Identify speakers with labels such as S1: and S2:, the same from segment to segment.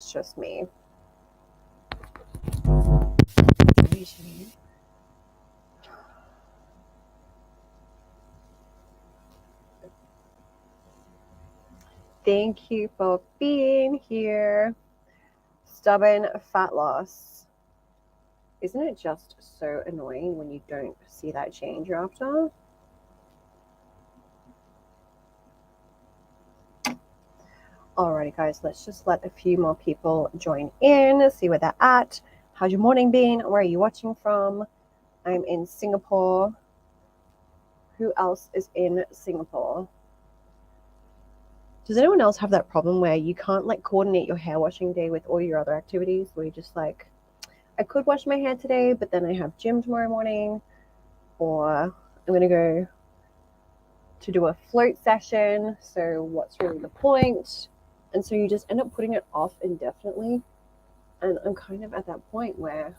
S1: It's just me. Thank you for being here. Stubborn fat loss. Isn't it just so annoying when you don't see that change after? Alrighty, guys, let's just let a few more people join in, see where they're at. How's your morning been? Where are you watching from? I'm in Singapore. Who else is in Singapore? Does anyone else have that problem where you can't like coordinate your hair washing day with all your other activities, where you're just like, I could wash my hair today, but then I have gym tomorrow morning, or I'm going to go to do a float session, so what's really the point? And so you just end up putting it off indefinitely. And I'm kind of at that point where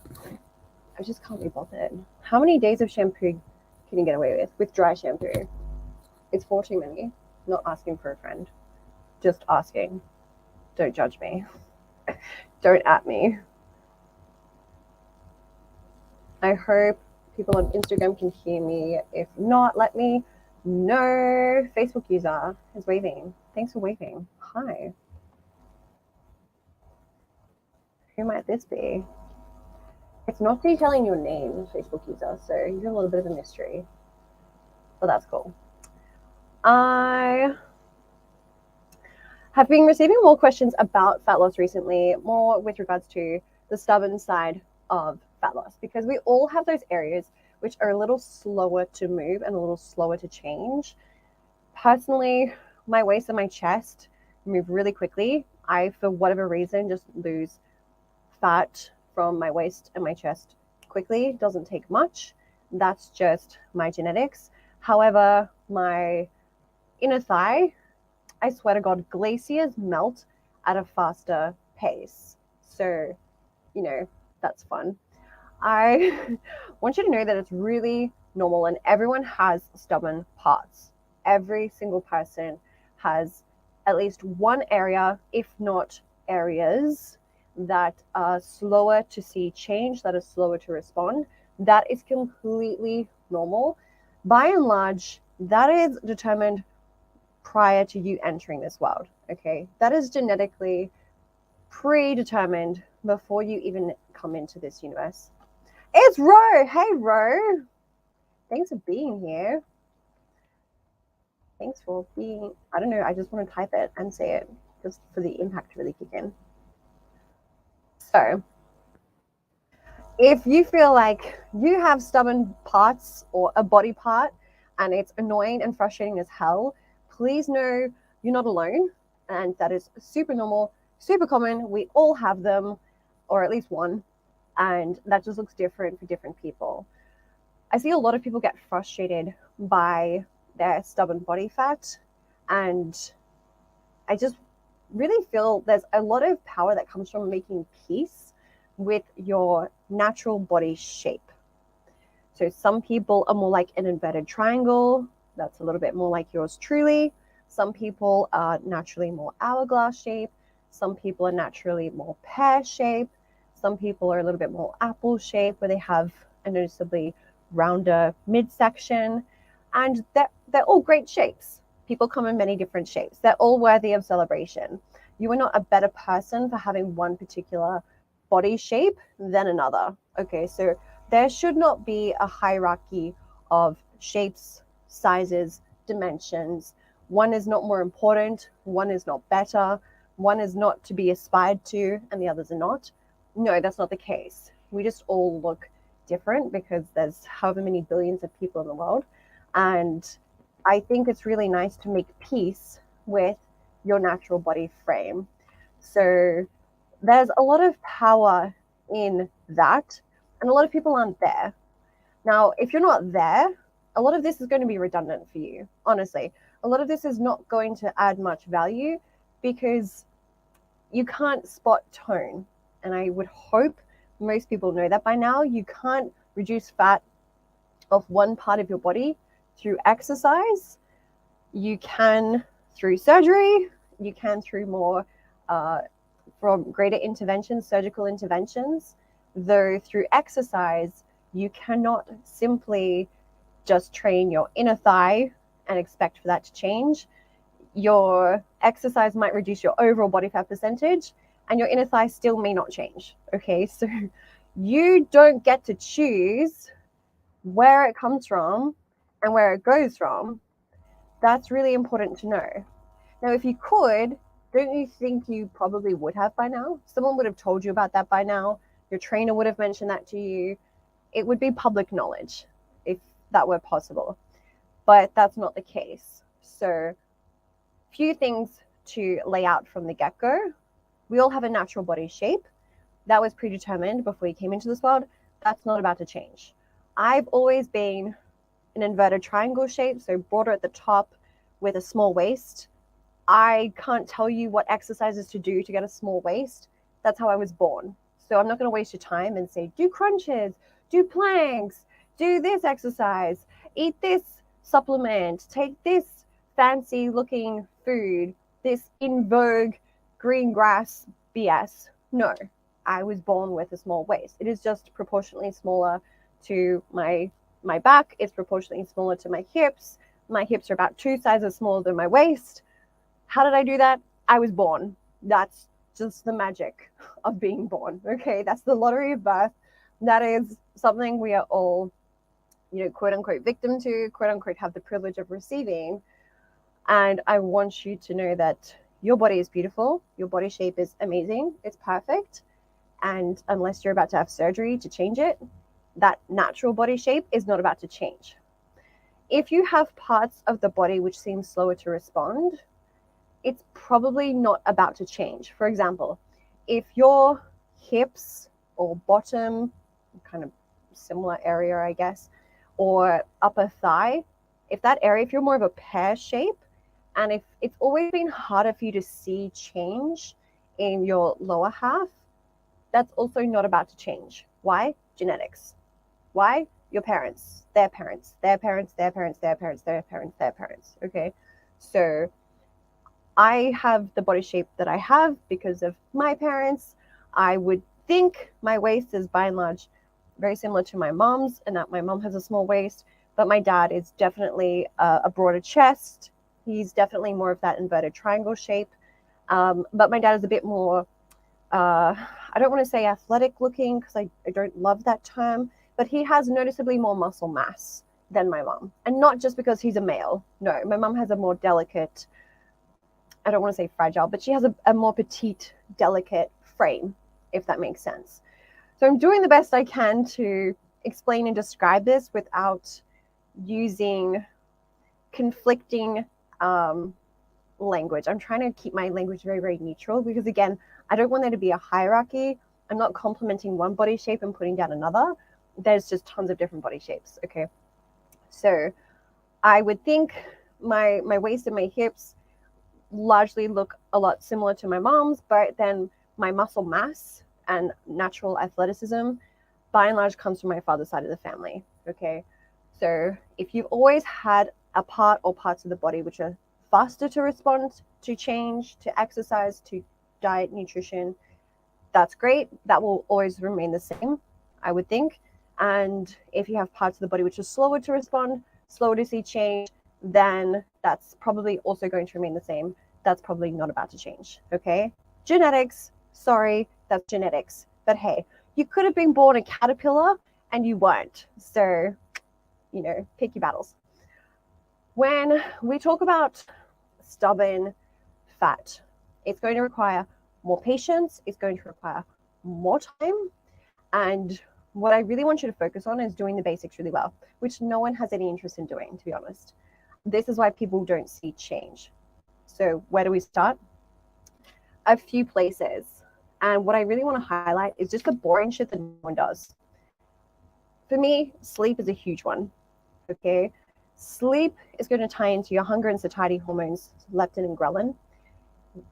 S1: I just can't be bothered. How many days of shampoo can you get away with dry shampoo? It's far too many. Not asking for a friend, just asking. Don't judge me. Don't at me. I hope people on Instagram can hear me. If not, let me know. Facebook user is waving. Thanks for waving. Hi. Who might this be? It's not detailing your name, Facebook user, so you're a little bit of a mystery. But that's cool. I have been receiving more questions about fat loss recently, more with regards to the stubborn side of fat loss, because we all have those areas which are a little slower to move and a little slower to change. Personally, my waist and my chest move really quickly. I, for whatever reason, just lose fat from my waist and my chest quickly. It doesn't take much. That's just my genetics. However, my inner thigh, I swear to God, glaciers melt at a faster pace. So, that's fun. I want you to know that it's really normal and everyone has stubborn parts. Every single person has at least one area, if not areas, that are slower to see change, that are slower to respond. That is completely normal. By and large, that is determined prior to you entering this world, okay? That is genetically predetermined before you even come into this universe. It's Ro. Hey, Ro. Thanks for being here. Thanks for being, I don't know, I just want to type it and say it just for the impact to really kick in. So, if you feel like you have stubborn parts or a body part and it's annoying and frustrating as hell, please know you're not alone. And that is super normal, super common. We all have them, or at least one. And that just looks different for different people. I see a lot of people get frustrated by their stubborn body fat. And I just really feel there's a lot of power that comes from making peace with your natural body shape. So some people are more like an inverted triangle. That's a little bit more like yours truly. Some people are naturally more hourglass shape. Some people are naturally more pear shape. Some people are a little bit more apple shape where they have a noticeably rounder midsection. And they're all great shapes. People come in many different shapes. They're all worthy of celebration. You are not a better person for having one particular body shape than another. Okay, so there should not be a hierarchy of shapes, sizes, dimensions. One is not more important, one is not better, one is not to be aspired to, and the others are not. No, that's not the case. We just all look different because there's however many billions of people in the world. And I think it's really nice to make peace with your natural body frame. So there's a lot of power in that, and a lot of people aren't there. Now, if you're not there, a lot of this is going to be redundant for you, honestly. A lot of this is not going to add much value because you can't spot tone. And I would hope most people know that by now. You can't reduce fat of one part of your body through exercise. You can through surgery, you can through more from greater interventions, surgical interventions, though through exercise, you cannot simply just train your inner thigh and expect for that to change. Your exercise might reduce your overall body fat percentage and your inner thigh still may not change. Okay, so you don't get to choose where it comes from and where it goes from. That's really important to know. Now, if you could, don't you think you probably would have by now? Someone would have told you about that by now. Your trainer would have mentioned that to you. It would be public knowledge if that were possible, but that's not the case. So, few things to lay out from the get-go. We all have a natural body shape that was predetermined before you came into this world. That's not about to change. I've always been an inverted triangle shape, so broader at the top with a small waist. I can't tell you what exercises to do to get a small waist. That's how I was born. So I'm not going to waste your time and say, do crunches, do planks, do this exercise, eat this supplement, take this fancy looking food, this in vogue green grass BS. No, I was born with a small waist. It is just proportionately smaller to my back. It's proportionately smaller to my hips. My hips are about 2 sizes smaller than my waist. How did I do that? I was born. That's just the magic of being born. Okay, that's the lottery of birth. That is something we are all, quote unquote victim to, quote unquote have the privilege of receiving. And I want you to know that your body is beautiful. Your body shape is amazing. It's perfect. And unless you're about to have surgery to change it, that natural body shape is not about to change. If you have parts of the body which seem slower to respond, it's probably not about to change. For example, if your hips or bottom, kind of similar area, I guess, or upper thigh, if you're more of a pear shape, and if it's always been harder for you to see change in your lower half, that's also not about to change. Why? Genetics. Why? Your parents, their parents, their parents, their parents, their parents, their parents, their parents. Okay. So I have the body shape that I have because of my parents. I would think my waist is by and large very similar to my mom's, and that my mom has a small waist, but my dad is definitely a broader chest. He's definitely more of that inverted triangle shape. But my dad is a bit more, I don't want to say athletic looking because I don't love that term, but he has noticeably more muscle mass than my mom. And not just because he's a male. No, my mom has a more delicate, I don't want to say fragile, but she has a more petite, delicate frame, if that makes sense. So I'm doing the best I can to explain and describe this without using conflicting language. I'm trying to keep my language very, very neutral because, again, I don't want there to be a hierarchy. I'm not complimenting one body shape and putting down another. There's just tons of different body shapes, okay? So I would think my waist and my hips largely look a lot similar to my mom's, but then my muscle mass and natural athleticism by and large comes from my father's side of the family, okay? So if you've always had a part or parts of the body which are faster to respond to change, to exercise, to diet, nutrition, that's great. That will always remain the same, I would think. And if you have parts of the body which are slower to respond, slower to see change, then that's probably also going to remain the same. That's probably not about to change, okay? Genetics, sorry, that's genetics. But hey, you could have been born a caterpillar and you weren't. So, pick your battles. When we talk about stubborn fat, it's going to require more patience. It's going to require more time. And what I really want you to focus on is doing the basics really well, which no one has any interest in doing, to be honest. This is why people don't see change. So where do we start? A few places. And what I really want to highlight is just the boring shit that no one does. For me, sleep is a huge one, okay? Sleep is going to tie into your hunger and satiety hormones, leptin and ghrelin.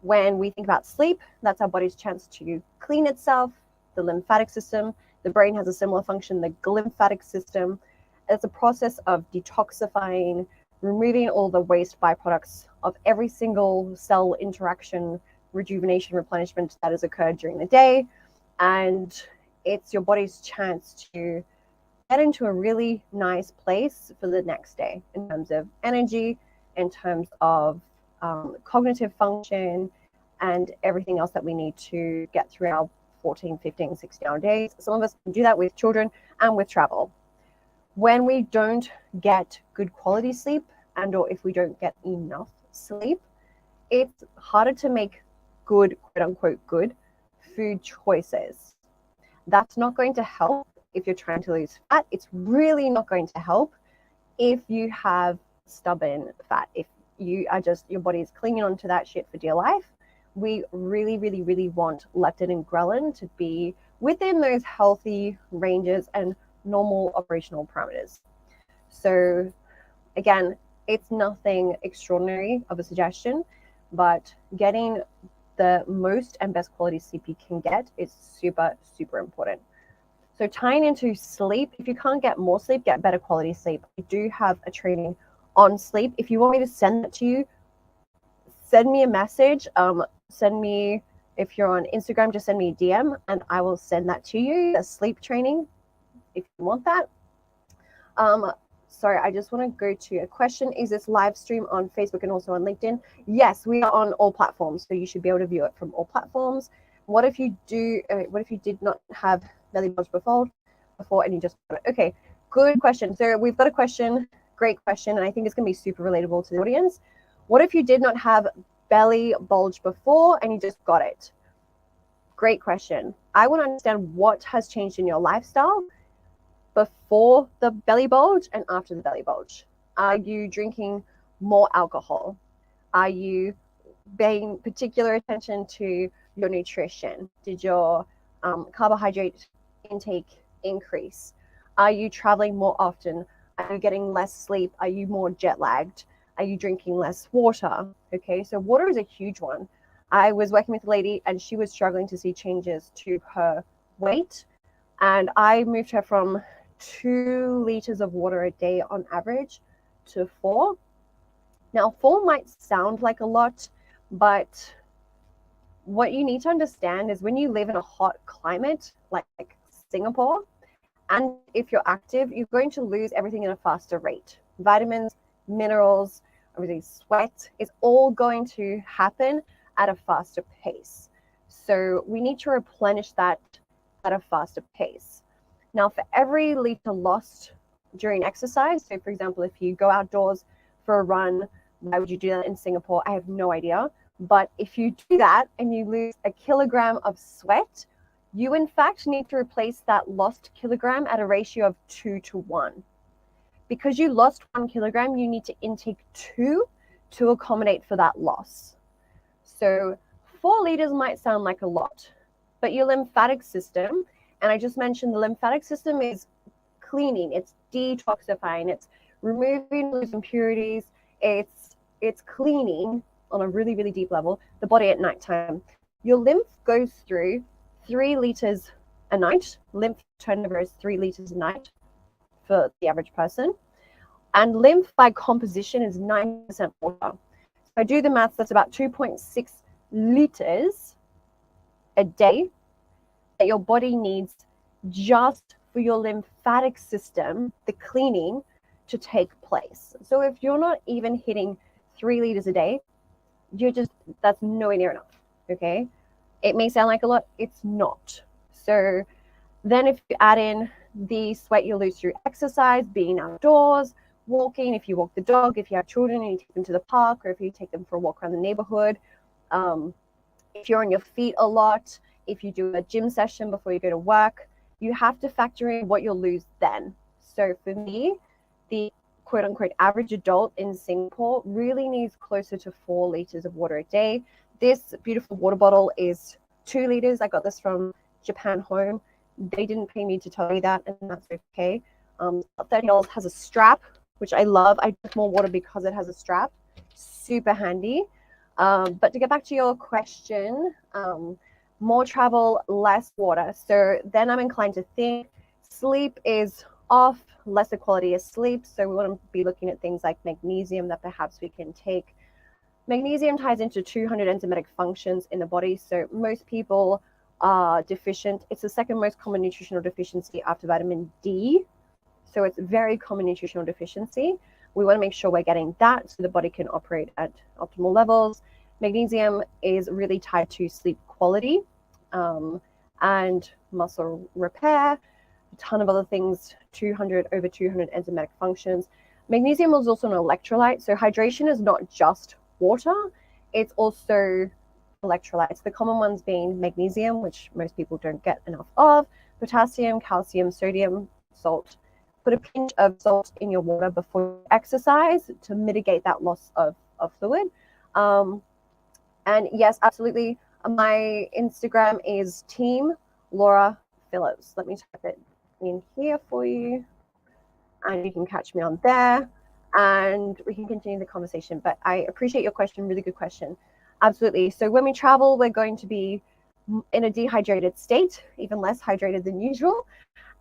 S1: When we think about sleep, that's our body's chance to clean itself, the lymphatic system. The brain has a similar function, the glymphatic system. It's a process of detoxifying, removing all the waste byproducts of every single cell interaction, rejuvenation, replenishment that has occurred during the day. And it's your body's chance to get into a really nice place for the next day in terms of energy, in terms of cognitive function, and everything else that we need to get through our 14, 15, 16-hour days. Some of us can do that with children and with travel. When we don't get good quality sleep, and or if we don't get enough sleep, it's harder to make good, quote unquote, good food choices. That's not going to help if you're trying to lose fat. It's really not going to help if you have stubborn fat. If you are just, your body is clinging onto that shit for dear life. We really, really, really want leptin and ghrelin to be within those healthy ranges and normal operational parameters. So again, it's nothing extraordinary of a suggestion, but getting the most and best quality sleep you can get is super, super important. So tying into sleep, if you can't get more sleep, get better quality sleep. I do have a training on sleep. If you want me to send that to you, send me a message. Send me, if you're on Instagram, just send me a DM and I will send that to you, a sleep training, if you want that. Sorry, I just want to go to a question. Is this live stream on Facebook and also on LinkedIn? Yes, we are on all platforms, so you should be able to view it from all platforms. What if you did not have belly bulge before and you just got it? Okay, good question. So we've got a question, great question, and I think it's going to be super relatable to the audience. What if you did not have belly bulge before and you just got it? Great question. I want to understand what has changed in your lifestyle before the belly bulge and after the belly bulge. Are you drinking more alcohol? Are you paying particular attention to your nutrition? Did your carbohydrate intake increase? Are you traveling more often? Are you getting less sleep? Are you more jet lagged? Are you drinking less water? Okay, so water is a huge one. I was working with a lady and she was struggling to see changes to her weight. And I moved her from 2 liters of water a day on average to 4. Now, 4 might sound like a lot, but what you need to understand is when you live in a hot climate like Singapore, and if you're active, you're going to lose everything at a faster rate. Vitamins, minerals, everything, sweat, is all going to happen at a faster pace. So we need to replenish that at a faster pace. Now, for every liter lost during exercise, so for example, if you go outdoors for a run, why would you do that in Singapore? I have no idea. But if you do that and you lose a kilogram of sweat, you in fact need to replace that lost kilogram at a ratio of 2 to 1. Because you lost 1 kilogram, you need to intake 2 to accommodate for that loss. So 4 liters might sound like a lot, but your lymphatic system, and I just mentioned the lymphatic system is cleaning, it's detoxifying, it's removing those impurities, it's cleaning on a really, really deep level the body at nighttime. Your lymph goes through 3 liters a night. Lymph turnover is 3 liters a night for the average person. And lymph by composition is 9% water. So if I do the maths, that's about 2.6 liters a day that your body needs just for your lymphatic system, the cleaning, to take place. So if you're not even hitting 3 liters a day, that's nowhere near enough, okay? It may sound like a lot, it's not. So then if you add in the sweat you lose through exercise, being outdoors, walking, if you walk the dog, if you have children and you take them to the park, or if you take them for a walk around the neighborhood, if you're on your feet a lot, if you do a gym session before you go to work, you have to factor in what you'll lose then. So for me, the quote unquote average adult in Singapore really needs closer to 4 liters of water a day. This beautiful water bottle is 2 liters. I got this from Japan Home. They didn't pay me to tell you that, and that's okay. $30 has a strap, which I love. I drink more water because it has a strap. Super handy. But to get back to your question, more travel, less water. So then I'm inclined to think sleep is off, lesser quality of sleep. So we want to be looking at things like magnesium that perhaps we can take Magnesium ties into 200 enzymatic functions in the body. So most people are deficient. It's the second most common nutritional deficiency after vitamin D. So it's a very common nutritional deficiency. We want to make sure we're getting that so the body can operate at optimal levels. Magnesium is really tied to sleep quality and muscle repair, a ton of other things, over 200 enzymatic functions. Magnesium is also an electrolyte. So hydration is not just water, it's also electrolytes. The common ones being magnesium, which most people don't get enough of, potassium, calcium, sodium, salt. Put a pinch of salt in your water before you exercise to mitigate that loss of fluid. And yes, absolutely. My Instagram is Team Laura Phillips. Let me type it in here for you, and you can catch me on there, and we can continue the conversation. But I appreciate your question. Really good question. Absolutely. So when we travel, we're going to be in a dehydrated state, even less hydrated than usual,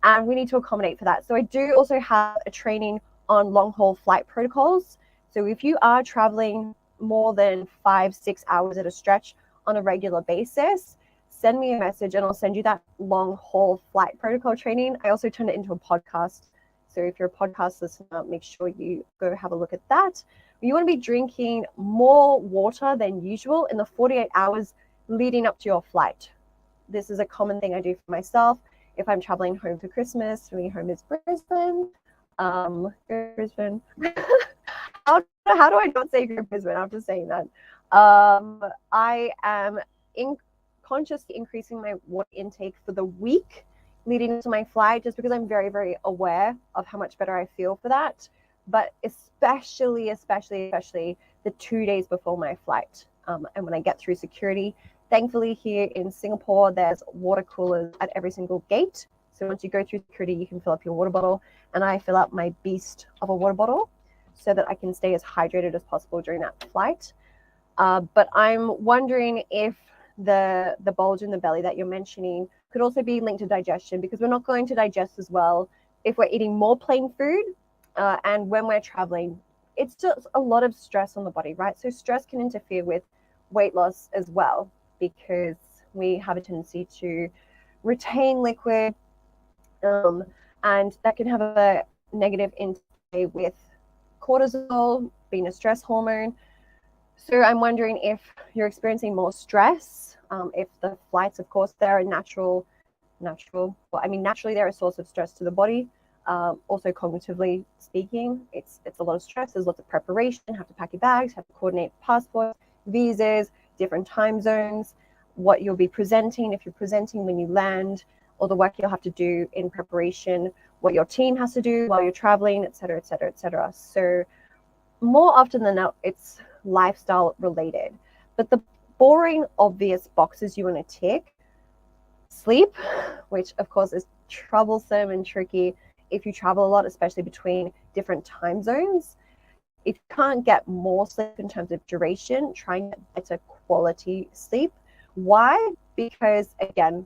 S1: and we need to accommodate for that. So I do also have a training on long haul flight protocols. So if you are traveling more than 5-6 hours at a stretch on a regular basis, send me a message and I'll send you that long haul flight protocol training. I also turn it into a podcast. So if you're a podcast listener, make sure you go have a look at that. You want to be drinking more water than usual in the 48 hours leading up to your flight. This is a common thing I do for myself. If I'm traveling home for Christmas, my home is Brisbane. Brisbane. How do I not say Brisbane after saying that? I am consciously increasing my water intake for the week leading to my flight, just because I'm very, very aware of how much better I feel for that. But especially the 2 days before my flight, and when I get through security. Thankfully, here in Singapore, there's water coolers at every single gate. So once you go through security, you can fill up your water bottle, and I fill up my beast of a water bottle so that I can stay as hydrated as possible during that flight. But I'm wondering if the bulge in the belly that you're mentioning could also be linked to digestion, because we're not going to digest as well if we're eating more plain food. And when we're traveling, it's just a lot of stress on the body, right? So stress can interfere with weight loss as well, because we have a tendency to retain liquid, and that can have a negative interplay with cortisol being a stress hormone. So I'm wondering if you're experiencing more stress, if the flights, of course, they're a naturally they're a source of stress to the body. Also cognitively speaking, it's a lot of stress. There's lots of preparation, have to pack your bags, have to coordinate passports, visas, different time zones, what you'll be presenting, if you're presenting when you land, all the work you'll have to do in preparation, what your team has to do while you're traveling, et cetera, et cetera, et cetera. So more often than not, it's lifestyle related. But the boring, obvious boxes you want to tick: sleep, which of course is troublesome and tricky if you travel a lot, especially between different time zones. If you can't get more sleep in terms of duration, try and get better quality sleep. Why? Because again,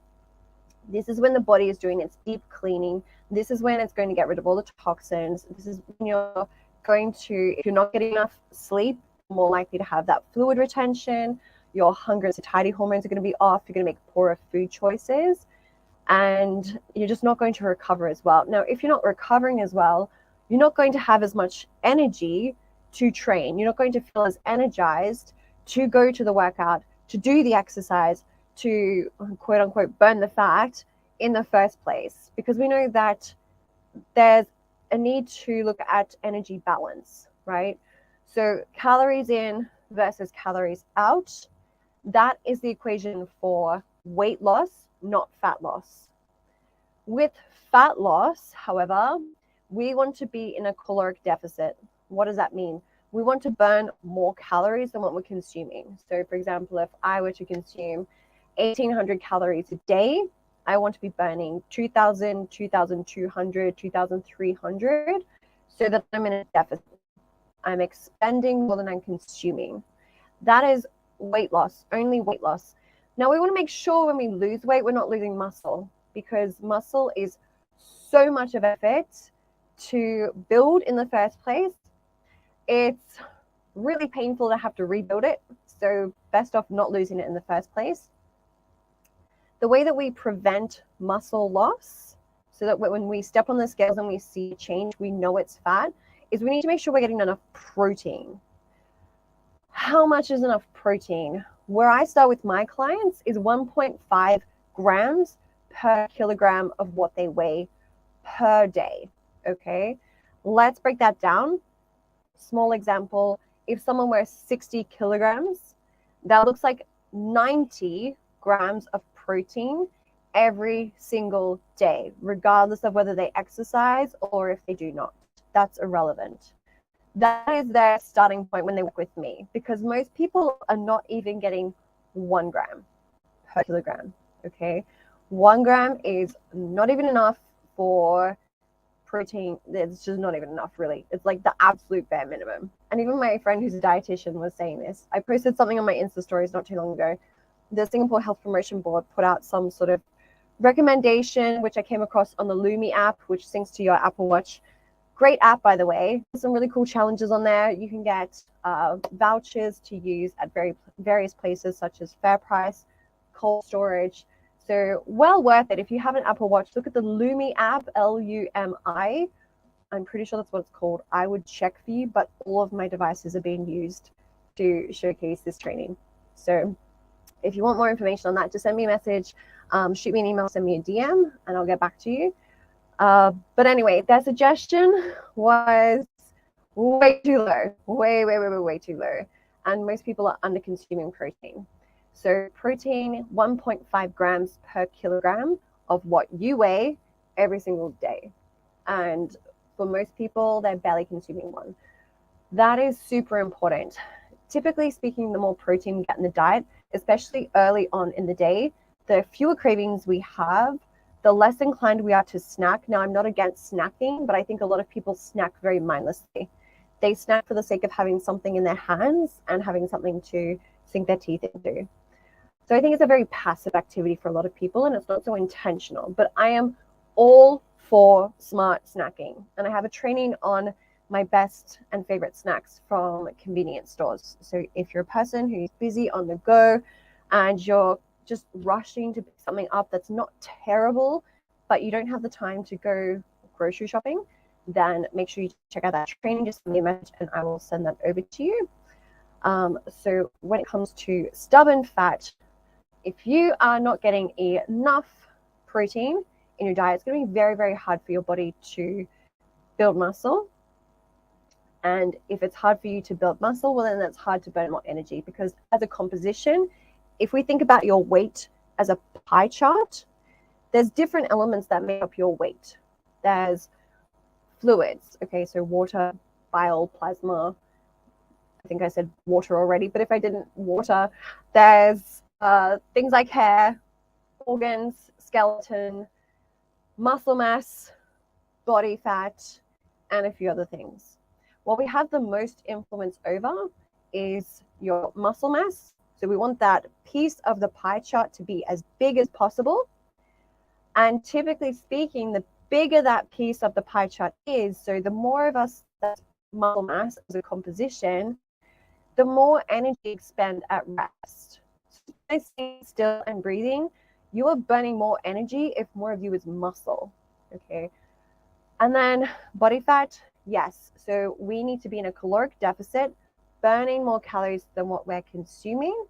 S1: this is when the body is doing its deep cleaning. This is when it's going to get rid of all the toxins. This is when you're going to, if you're not getting enough sleep, more likely to have that fluid retention. Your hunger and satiety hormones are going to be off. You're going to make poorer food choices, and you're just not going to recover as well. Now, if you're not recovering as well, you're not going to have as much energy to train. You're not going to feel as energized to go to the workout, to do the exercise, to quote unquote burn the fat in the first place, because we know that there's a need to look at energy balance, right? So calories in versus calories out, that is the equation for weight loss, not fat loss. With fat loss, however, we want to be in a caloric deficit. What does that mean? We want to burn more calories than what we're consuming. So for example, if I were to consume 1,800 calories a day, I want to be burning 2,000, 2,200, 2,300, so that I'm in a deficit. I'm expending more than I'm consuming. That is weight loss, only weight loss. Now we want to make sure when we lose weight, we're not losing muscle, because muscle is so much of effort to build in the first place. It's really painful to have to rebuild it. So best off not losing it in the first place. The way that we prevent muscle loss, so that when we step on the scales and we see change, we know it's fat, is we need to make sure we're getting enough protein. How much is enough protein? Where I start with my clients is 1.5 grams per kilogram of what they weigh per day. Okay, let's break that down. Small example, if someone wears 60 kilograms, that looks like 90 grams of protein every single day, regardless of whether they exercise or if they do not. That's irrelevant. That is their starting point when they work with me, because most people are not even getting 1 gram per kilogram. Okay, 1 gram is not even enough for protein. It's just not even enough, really. It's like the absolute bare minimum. And even my friend who's a dietitian was saying this. I posted something on my Insta stories not too long ago. The Singapore Health Promotion Board put out some sort of recommendation, which I came across on the Lumi app, which syncs to your Apple Watch. Great app, by the way. Some really cool challenges on there. You can get vouchers to use at various places such as FairPrice, Cold Storage. So well worth it. If you have an Apple Watch, look at the Lumi app, Lumi. I'm pretty sure that's what it's called. I would check for you, but all of my devices are being used to showcase this training. So if you want more information on that, just send me a message, shoot me an email, send me a DM, and I'll get back to you. But anyway, their suggestion was way too low, way too low. And most people are under consuming protein. So protein, 1.5 grams per kilogram of what you weigh every single day. And for most people, they're barely consuming one. That is super important. Typically speaking, the more protein we get in the diet, especially early on in the day, the fewer cravings we have, the less inclined we are to snack. Now, I'm not against snacking, but I think a lot of people snack very mindlessly. They snack for the sake of having something in their hands and having something to sink their teeth into. So I think it's a very passive activity for a lot of people, and it's not so intentional. But I am all for smart snacking. And I have a training on my best and favorite snacks from convenience stores. So if you're a person who's busy on the go and you're just rushing to pick something up that's not terrible, but you don't have the time to go grocery shopping, then make sure you check out that training. Just send me a message and I will send that over to you. So when it comes to stubborn fat, if you are not getting enough protein in your diet, it's going to be very, very hard for your body to build muscle. And if it's hard for you to build muscle, well, then that's hard to burn more energy, because as a composition, if we think about your weight as a pie chart, there's different elements that make up your weight. There's fluids, okay, so water, bile, plasma. I think I said water already, but if I didn't, water. There's things like hair, organs, skeleton, muscle mass, body fat, and a few other things. What we have the most influence over is your muscle mass. So we want that piece of the pie chart to be as big as possible. And typically speaking, the bigger that piece of the pie chart is, so the more of us that's muscle mass as a composition, the more energy expend at rest. So by staying still and breathing, you are burning more energy if more of you is muscle, okay? And then body fat, yes. So we need to be in a caloric deficit, burning more calories than what we're consuming,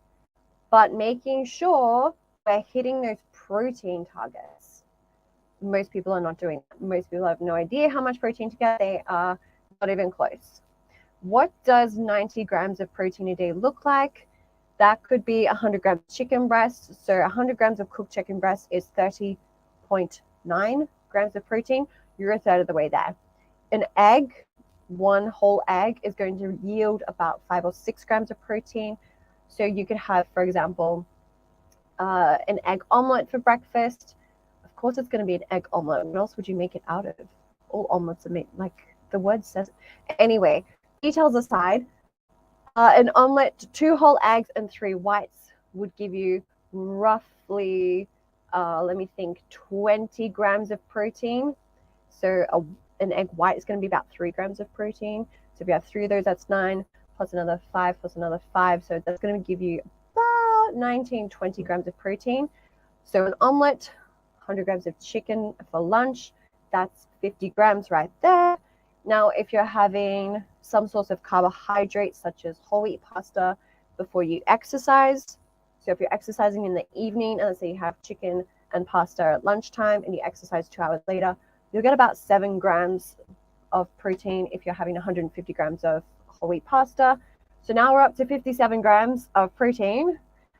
S1: but making sure we're hitting those protein targets. Most people are not doing that. Most people have no idea how much protein to get. They are not even close. What does 90 grams of protein a day look like? That could be 100 grams of chicken breast. So 100 grams of cooked chicken breast is 30.9 grams of protein. You're a third of the way there. An egg, one whole egg, is going to yield about 5 or 6 grams of protein. So you could have, for example, an egg omelet for breakfast. Of course, it's going to be an egg omelet. What else would you make it out of? All omelets are made, like the word says. Anyway, details aside, an omelet, 2 whole eggs and 3 whites would give you roughly, let me think, 20 grams of protein. So an egg white is going to be about 3 grams of protein. So if you have 3 of those, that's 9, plus another 5 plus another 5. So that's going to give you about 19, 20 grams of protein. So an omelet, 100 grams of chicken for lunch, that's 50 grams right there. Now, if you're having some source of carbohydrate, such as whole wheat pasta, before you exercise, so if you're exercising in the evening, and let's say you have chicken and pasta at lunchtime and you exercise 2 hours later, you'll get about 7 grams of protein if you're having 150 grams of whole wheat pasta. So now we're up to 57 grams of protein.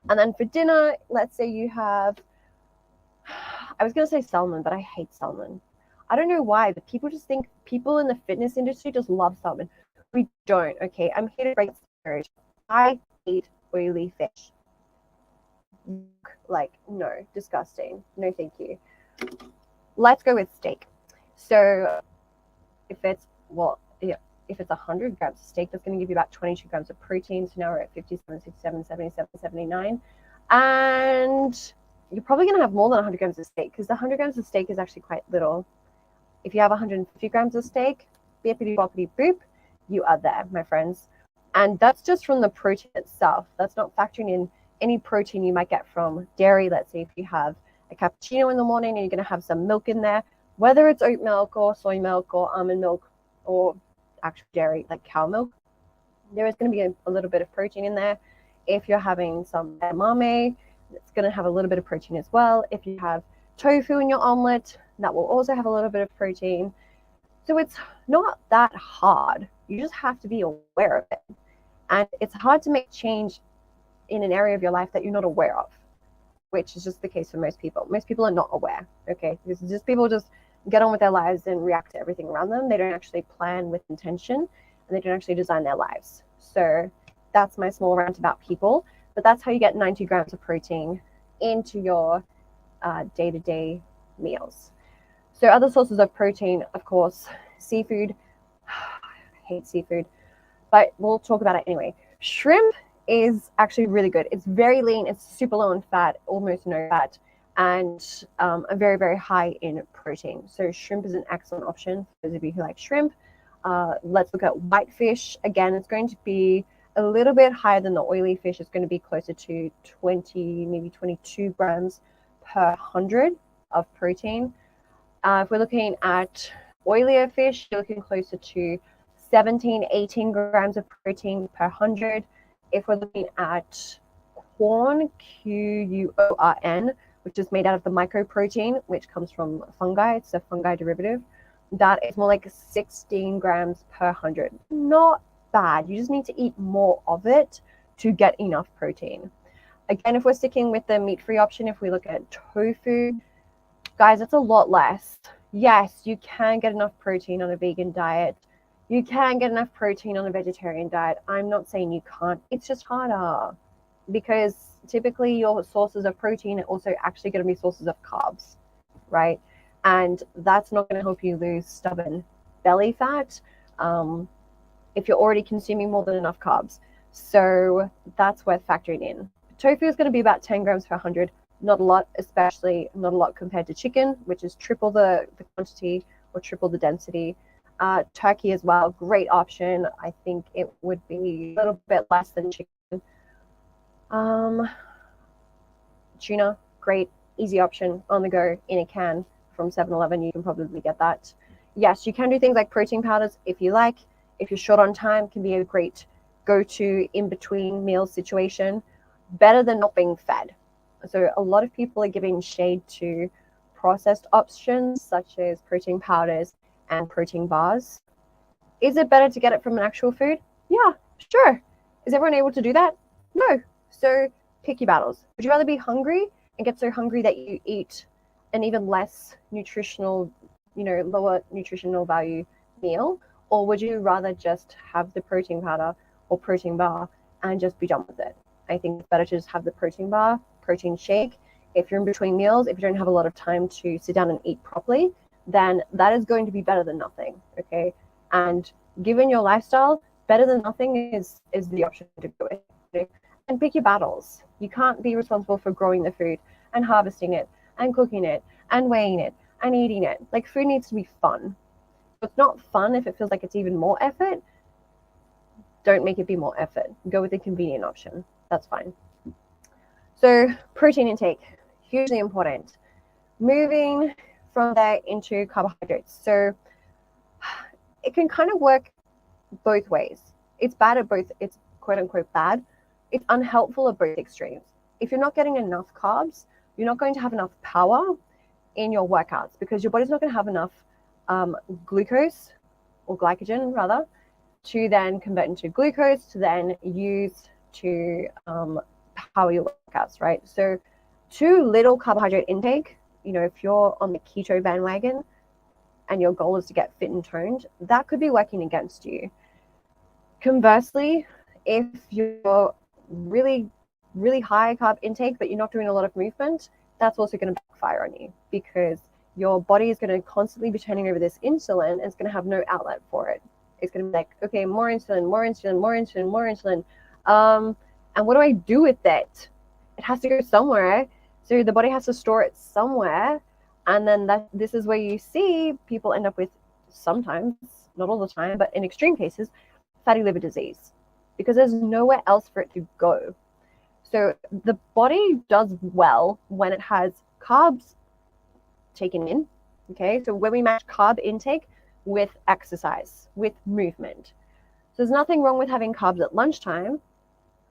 S1: And then for dinner, let's say you have, I was going to say salmon, but I hate salmon. I don't know why, but people just think people in the fitness industry just love salmon. We don't, okay? I'm here to break the stereotype. I hate oily fish. Like, no, disgusting. No, thank you. Let's go with steak. So if it's, well, yeah, if it's 100 grams of steak, that's going to give you about 22 grams of protein. So now we're at 57, 67, 77, 79. And you're probably going to have more than 100 grams of steak because the 100 grams of steak is actually quite little. If you have 150 grams of steak, bippity boppity boop, you are there, my friends. And that's just from the protein itself. That's not factoring in any protein you might get from dairy. Let's say if you have a cappuccino in the morning and you're going to have some milk in there, whether it's oat milk or soy milk or almond milk or actual dairy like cow milk, there is going to be a little bit of protein in there. If you're having some edamame, it's going to have a little bit of protein as well. If you have tofu in your omelet, that will also have a little bit of protein. So it's not that hard. You just have to be aware of it. And it's hard to make change in an area of your life that you're not aware of, which is just the case for most people. Most people are not aware, okay? This is just people just get on with their lives and react to everything around them. They don't actually plan with intention, and they don't actually design their lives. So that's my small rant about people, but that's how you get 90 grams of protein into your day-to-day meals. So other sources of protein, of course, seafood. I hate seafood, but we'll talk about it anyway. Shrimp is actually really good. It's very lean. It's super low in fat, almost no fat, and very, very high in protein. So shrimp is an excellent option for those of you who like shrimp. Let's look at whitefish. Again, it's going to be a little bit higher than the oily fish. It's going to be closer to 20, maybe 22 grams per 100 of protein. If we're looking at oilier fish, you're looking closer to 17, 18 grams of protein per 100. If we're looking at corn, Quorn, which is made out of the mycoprotein, which comes from fungi, it's a fungi derivative, that is more like 16 grams per 100. Not bad. You just need to eat more of it to get enough protein. Again, if we're sticking with the meat-free option, if we look at tofu, guys, it's a lot less. Yes, you can get enough protein on a vegan diet. You can get enough protein on a vegetarian diet. I'm not saying you can't. It's just harder because typically your sources of protein are also actually going to be sources of carbs, right? And that's not going to help you lose stubborn belly fat if you're already consuming more than enough carbs. So that's worth factoring in. Tofu is going to be about 10 grams per 100. Not a lot, especially not a lot compared to chicken, which is triple the quantity or triple the density. Turkey as well, great option. I think it would be a little bit less than chicken. Tuna, great, easy option on the go in a can from 7-Eleven. You can probably get that. Yes, you can do things like protein powders if you like. If you're short on time, can be a great go-to in-between meal situation. Better than not being fed. So a lot of people are giving shade to processed options such as protein powders and protein bars. Is it better to get it from an actual food? Yeah, sure. Is everyone able to do that? No. So pick your battles. Would you rather be hungry and get so hungry that you eat an even less nutritional, lower nutritional value meal? Or would you rather just have the protein powder or protein bar and just be done with it? I think it's better to just have the protein bar, protein shake. If you're in between meals, if you don't have a lot of time to sit down and eat properly, then that is going to be better than nothing, okay? And given your lifestyle, better than nothing is the option to go with. Okay? And pick your battles. You can't be responsible for growing the food and harvesting it and cooking it and weighing it and eating it. Like, food needs to be fun. If it's not fun, if it feels like it's even more effort, don't make it be more effort. Go with the convenient option. That's fine. So protein intake, hugely important. Moving from there into carbohydrates. So it can kind of work both ways. It's bad at both, it's quote unquote bad. It's unhelpful at both extremes. If you're not getting enough carbs, you're not going to have enough power in your workouts because your body's not going to have enough glucose or glycogen rather to then convert into glucose to then use to power your workouts, right? So too little carbohydrate intake, you know, if you're on the keto bandwagon and your goal is to get fit and toned, that could be working against you. Conversely, if you're really high carb intake but you're not doing a lot of movement, that's also going to backfire on you because your body is going to constantly be turning over this insulin and it's going to have no outlet for it. It's going to be like, okay, more insulin, more insulin, more insulin, more insulin. And what do I do with it? It has to go somewhere. So the body has to store it somewhere. And then this is where you see people end up with sometimes, not all the time, but in extreme cases, fatty liver disease because there's nowhere else for it to go. So the body does well when it has carbs taken in. Okay, so when we match carb intake with exercise, with movement. So there's nothing wrong with having carbs at lunchtime,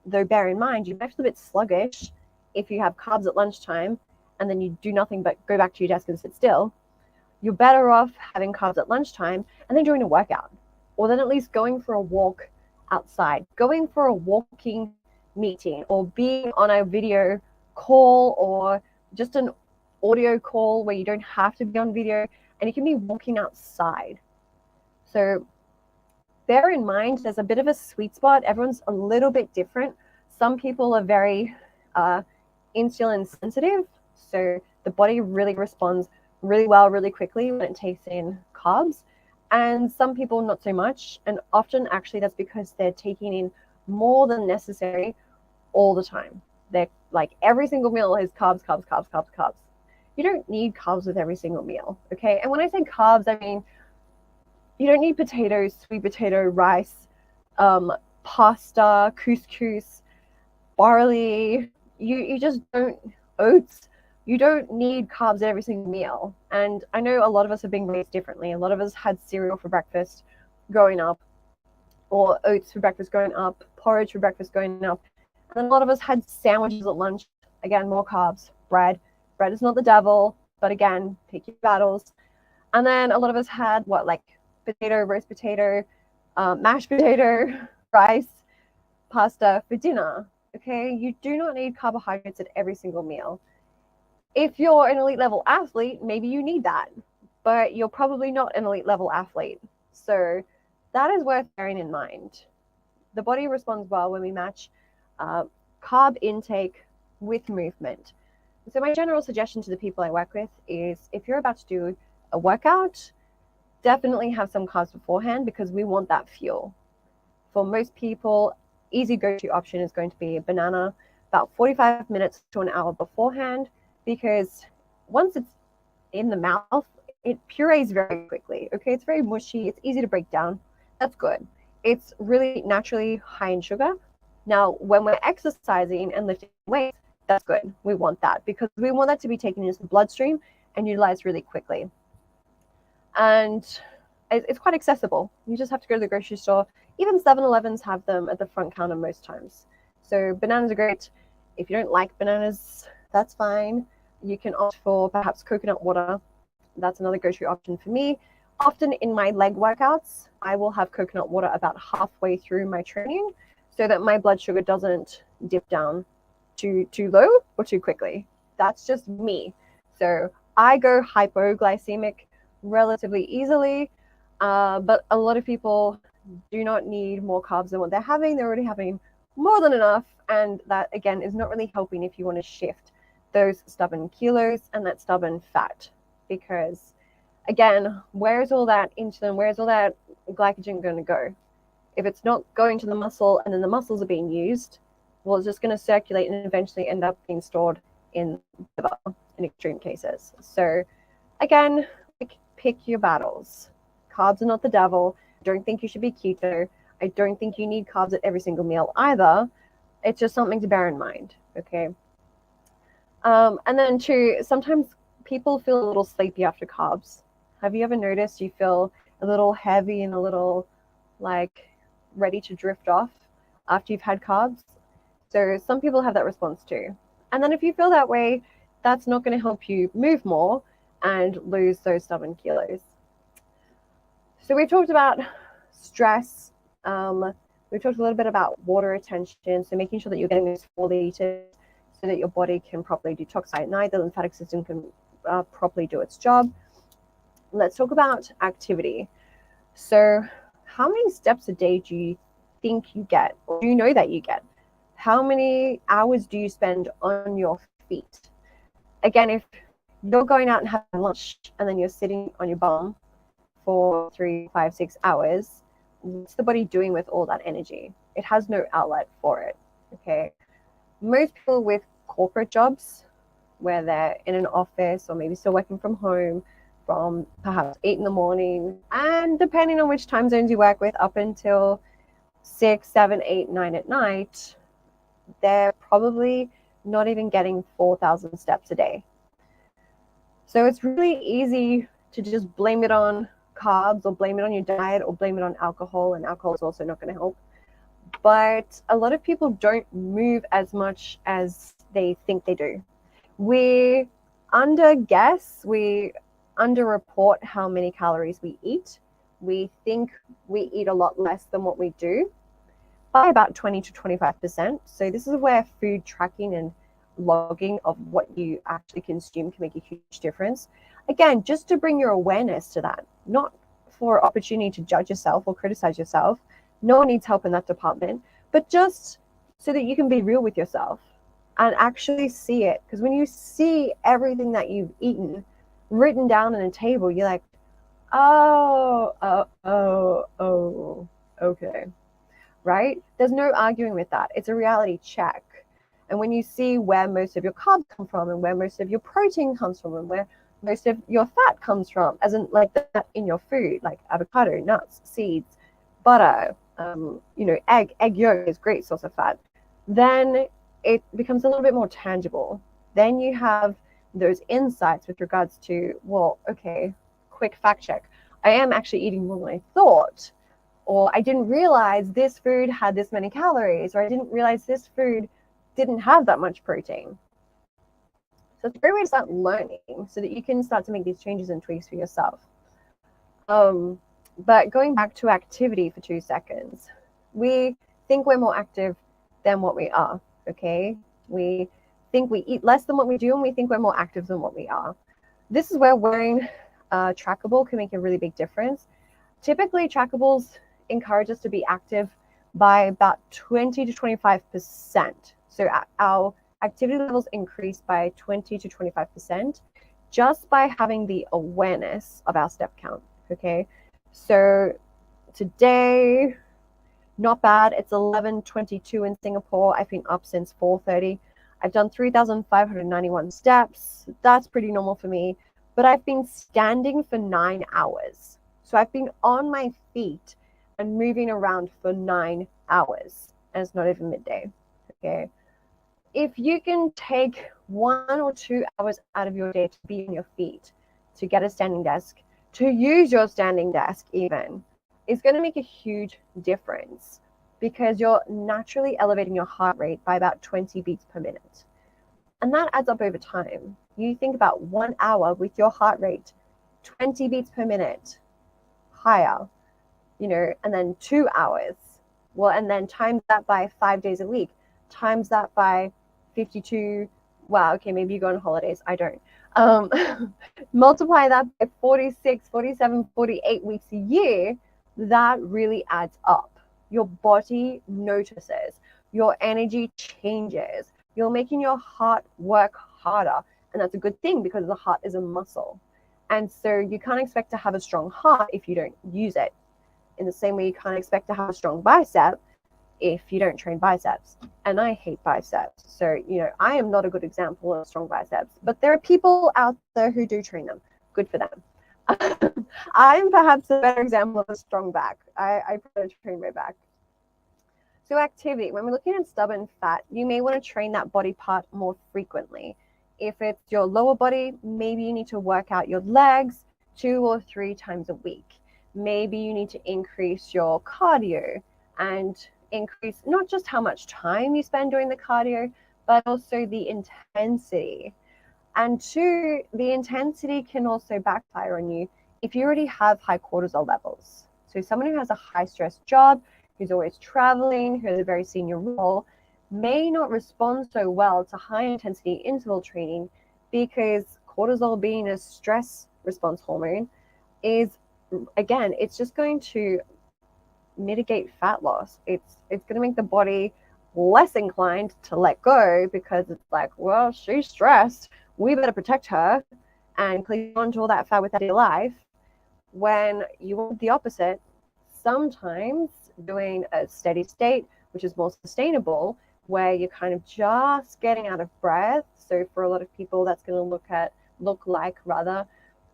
S1: though bear in mind, you're actually a bit sluggish if you have carbs at lunchtime and then you do nothing but go back to your desk and sit still. You're better off having carbs at lunchtime and then doing a workout, or then at least going for a walk outside, going for a walking meeting, or being on a video call or just an audio call where you don't have to be on video and you can be walking outside. So bear in mind, there's a bit of a sweet spot. Everyone's a little bit different. Some people are very insulin sensitive. So the body really responds really well, really quickly when it takes in carbs. And some people not so much. And often actually that's because they're taking in more than necessary all the time. They're like every single meal is carbs, carbs, carbs, carbs, carbs. You don't need carbs with every single meal, okay? And when I say carbs, I mean, you don't need potatoes, sweet potato, rice, pasta, couscous, barley. You just don't, oats. You don't need carbs at every single meal. And I know a lot of us are being raised differently. A lot of us had cereal for breakfast growing up, or oats for breakfast growing up, porridge for breakfast growing up. And then a lot of us had sandwiches at lunch. Again, more carbs, bread. Bread is not the devil, but again, pick your battles. And then a lot of us had like potato, roast potato, mashed potato, rice, pasta for dinner. Okay, you do not need carbohydrates at every single meal. If you're an elite level athlete, maybe you need that, but you're probably not an elite level athlete. So that is worth bearing in mind. The body responds well when we match carb intake with movement. So my general suggestion to the people I work with is if you're about to do a workout, definitely have some carbs beforehand because we want that fuel. For most people, easy go-to option is going to be a banana about 45 minutes to an hour beforehand because once it's in the mouth, it purees very quickly. Okay, it's very mushy. It's easy to break down. That's good. It's really naturally high in sugar. Now, when we're exercising and lifting weights, that's good. We want that because we want that to be taken into the bloodstream and utilized really quickly. And it's quite accessible. You just have to go to the grocery store. Even 7-Elevens have them at the front counter most times. So bananas are great. If you don't like bananas, that's fine. You can opt for perhaps coconut water. That's another go-to option for me. Often in my leg workouts, I will have coconut water about halfway through my training so that my blood sugar doesn't dip down too low or too quickly. That's just me. So I go hypoglycemic relatively easily, but a lot of people do not need more carbs than what they're having. They're already having more than enough, and that again is not really helping if you want to shift those stubborn kilos and that stubborn fat, because again, where's all that insulin, where's all that glycogen going to go? If it's not going to the muscle and then the muscles are being used, well, it's just going to circulate and eventually end up being stored in the liver in extreme cases. So again, pick your battles. Carbs are not the devil. I don't think you should be keto. I don't think you need carbs at every single meal either. It's just something to bear in mind, okay? And then two, sometimes people feel a little sleepy after carbs. Have you ever noticed you feel a little heavy and a little like ready to drift off after you've had carbs? So some people have that response too. And then if you feel that way, that's not going to help you move more and lose those stubborn kilos. So we've talked about stress. We've talked a little bit about water retention. So making sure that you're getting those 4 liters so that your body can properly detoxify at night, the lymphatic system can properly do its job. Let's talk about activity. So how many steps a day do you think you get, or do you know that you get? How many hours do you spend on your feet? Again, if you're going out and having lunch and then you're sitting on your bum for 3, 5, 6 hours, what's the body doing with all that energy? It has no outlet for it, okay? Most people with corporate jobs where they're in an office or maybe still working from home from perhaps 8 in the morning, and depending on which time zones you work with, up until 6, 7, 8, 9 at night, they're probably not even getting 4,000 steps a day. So it's really easy to just blame it on carbs or blame it on your diet or blame it on alcohol, and alcohol is also not going to help. But a lot of people don't move as much as they think they do. We underguess, we underreport how many calories we eat. We think we eat a lot less than what we do by about 20 to 25%. So this is where food tracking and logging of what you actually consume can make a huge difference. Again, just to bring your awareness to that, not for opportunity to judge yourself or criticize yourself. No one needs help in that department, but just so that you can be real with yourself and actually see it. Because when you see everything that you've eaten written down on a table, you're like, oh, okay, right? There's no arguing with that. It's a reality check. And when you see where most of your carbs come from and where most of your protein comes from and where most of your fat comes from, as in like that in your food, like avocado, nuts, seeds, butter, egg yolk is a great source of fat, then it becomes a little bit more tangible. Then you have those insights with regards to, well, okay, quick fact check. I am actually eating more than I thought, or I didn't realize this food had this many calories, or I didn't realize this food didn't have that much protein. So it's a great way to start learning so that you can start to make these changes and tweaks for yourself. But going back to activity for 2 seconds, we think we're more active than what we are, okay? We think we eat less than what we do, and we think we're more active than what we are. This is where wearing a trackable can make a really big difference. Typically, trackables encourage us to be active by about 20 to 25%. So our activity levels increase by 20 to 25% just by having the awareness of our step count, okay? So today, not bad. It's 11:22 in Singapore. I've been up since 4:30. I've done 3,591 steps. That's pretty normal for me. But I've been standing for 9 hours. So I've been on my feet and moving around for 9 hours. And it's not even midday, okay? If you can take 1 or 2 hours out of your day to be on your feet, to get a standing desk, to use your standing desk even, it's going to make a huge difference because you're naturally elevating your heart rate by about 20 beats per minute. And that adds up over time. You think about 1 hour with your heart rate 20 beats per minute higher, and then 2 hours. Well, and then times that by 5 days a week, times that by 52. Wow, okay, maybe you go on holidays. I don't. Multiply that by 46, 47, 48 weeks a year, that really adds up. Your body notices. Your energy changes. You're making your heart work harder. And that's a good thing because the heart is a muscle. And so you can't expect to have a strong heart if you don't use it. In the same way, you can't expect to have a strong bicep if you don't train biceps. And I hate biceps. So, I am not a good example of strong biceps, but there are people out there who do train them. Good for them. I'm perhaps a better example of a strong back. I prefer to train my back. So activity, when we're looking at stubborn fat, you may want to train that body part more frequently. If it's your lower body, maybe you need to work out your legs 2 or 3 times a week. Maybe you need to increase your cardio and increase not just how much time you spend doing the cardio, but also the intensity. And 2, the intensity can also backfire on you if you already have high cortisol levels. So someone who has a high stress job, who's always traveling, who has a very senior role, may not respond so well to high intensity interval training because cortisol, being a stress response hormone, is, again, it's just going to mitigate fat loss. It's going to make the body less inclined to let go because it's like, well, she's stressed, we better protect her and cling on to all that fat with that life. When you want the opposite, sometimes doing a steady state, which is more sustainable, where you're kind of just getting out of breath. So for a lot of people, that's going to look like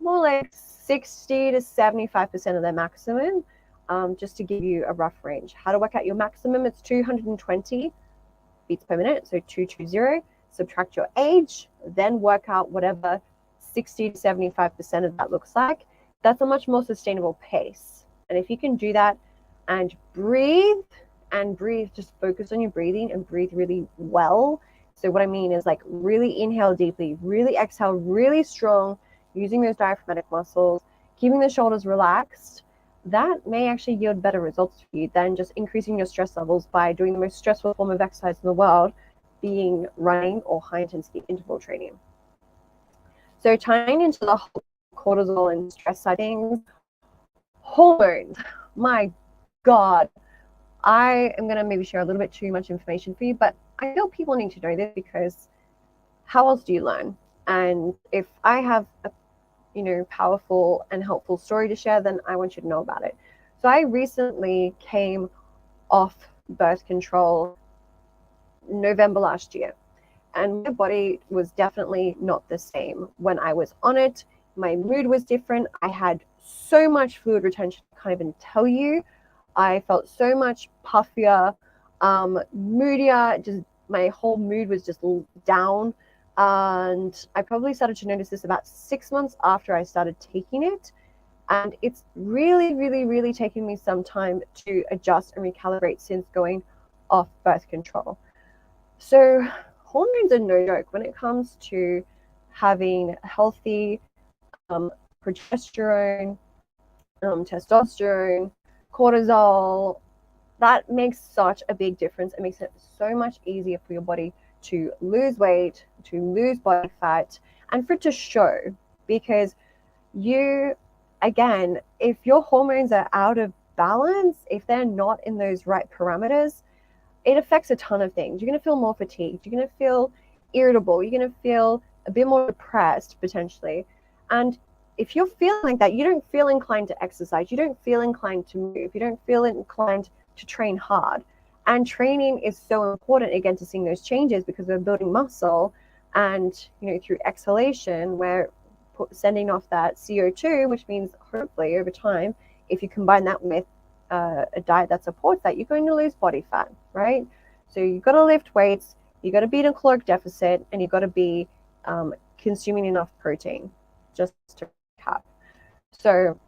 S1: more like 60 to 75% of their maximum. Just to give you a rough range. How to work out your maximum, it's 220 beats per minute, so 220, subtract your age, then work out whatever 60 to 75% of that looks like. That's a much more sustainable pace. And if you can do that and breathe, just focus on your breathing and breathe really well. So what I mean is like really inhale deeply, really exhale really strong, using those diaphragmatic muscles, keeping the shoulders relaxed. That may actually yield better results for you than just increasing your stress levels by doing the most stressful form of exercise in the world, being running or high intensity interval training. So tying into the whole cortisol and stress side things, hormones, my God, I am going to maybe share a little bit too much information for you, but I feel people need to know this because how else do you learn? And if I have a powerful and helpful story to share, then I want you to know about it. So I recently came off birth control November last year, and my body was definitely not the same when I was on it. My mood was different. I had so much fluid retention, I can't even tell you. I felt so much puffier, moodier, just my whole mood was just down. And I probably started to notice this about 6 months after I started taking it. And it's really, really, really taken me some time to adjust and recalibrate since going off birth control. So hormones are no joke when it comes to having healthy progesterone, testosterone, cortisol. That makes such a big difference. It makes it so much easier for your body to lose weight, to lose body fat, and for it to show. Because again, if your hormones are out of balance, if they're not in those right parameters, it affects a ton of things. You're going to feel more fatigued. You're going to feel irritable. You're going to feel a bit more depressed potentially. And if you're feeling like that, you don't feel inclined to exercise. You don't feel inclined to move. You don't feel inclined to train hard. And training is so important, again, to seeing those changes because we're building muscle. And, through exhalation, we're sending off that CO2, which means hopefully over time, if you combine that with a diet that supports that, you're going to lose body fat, right? So you've got to lift weights, you've got to be in a caloric deficit, and you've got to be consuming enough protein, just to recap. So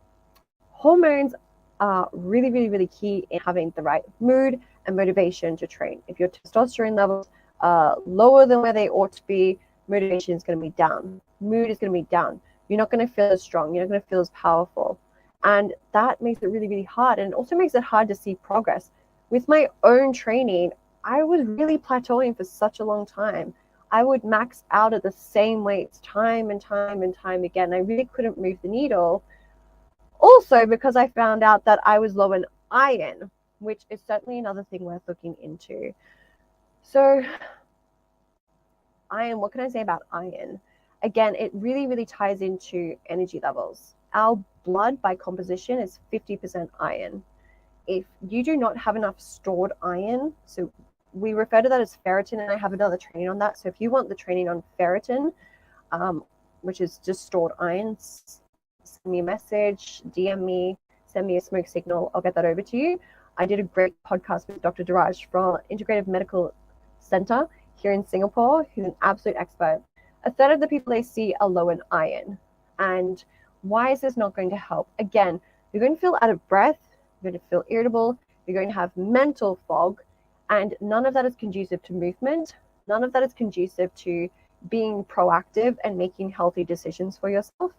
S1: hormones are really, really, really key in having the right mood and motivation to train. If your testosterone levels are lower than where they ought to be, motivation is going to be down. Mood is going to be down. You're not going to feel as strong. You're not going to feel as powerful. And that makes it really, really hard. And it also makes it hard to see progress. With my own training, I was really plateauing for such a long time. I would max out at the same weights time and time and time again. I really couldn't move the needle. Also, because I found out that I was low in iron, which is certainly another thing worth looking into. So, iron, what can I say about iron? Again, it really, really ties into energy levels. Our blood by composition is 50% iron. If you do not have enough stored iron, so we refer to that as ferritin, and I have another training on that. So if you want the training on ferritin, which is just stored iron, send me a message, DM me, send me a smoke signal. I'll get that over to you. I did a great podcast with Dr. Daraj from Integrative Medical Center here in Singapore, who's an absolute expert. A third of the people they see are low in iron. And why is this not going to help? Again, you're going to feel out of breath, you're going to feel irritable, you're going to have mental fog, and none of that is conducive to movement. None of that is conducive to being proactive and making healthy decisions for yourself.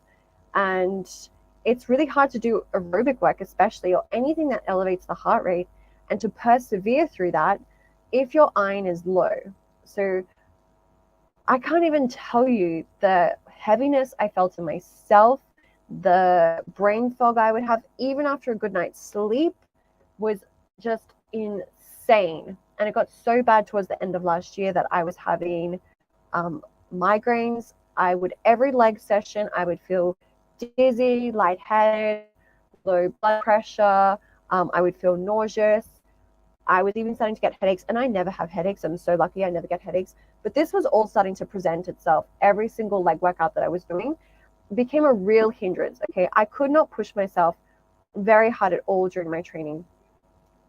S1: And it's really hard to do aerobic work, especially, or anything that elevates the heart rate, and to persevere through that if your iron is low. So I can't even tell you the heaviness I felt in myself, the brain fog I would have, even after a good night's sleep, was just insane. And it got so bad towards the end of last year that I was having migraines. Every leg session, I would feel dizzy, lightheaded, low blood pressure. I would feel nauseous. I was even starting to get headaches, and I never have headaches. I'm so lucky I never get headaches. But this was all starting to present itself. Every single leg workout that I was doing became a real hindrance. Okay, I could not push myself very hard at all during my training.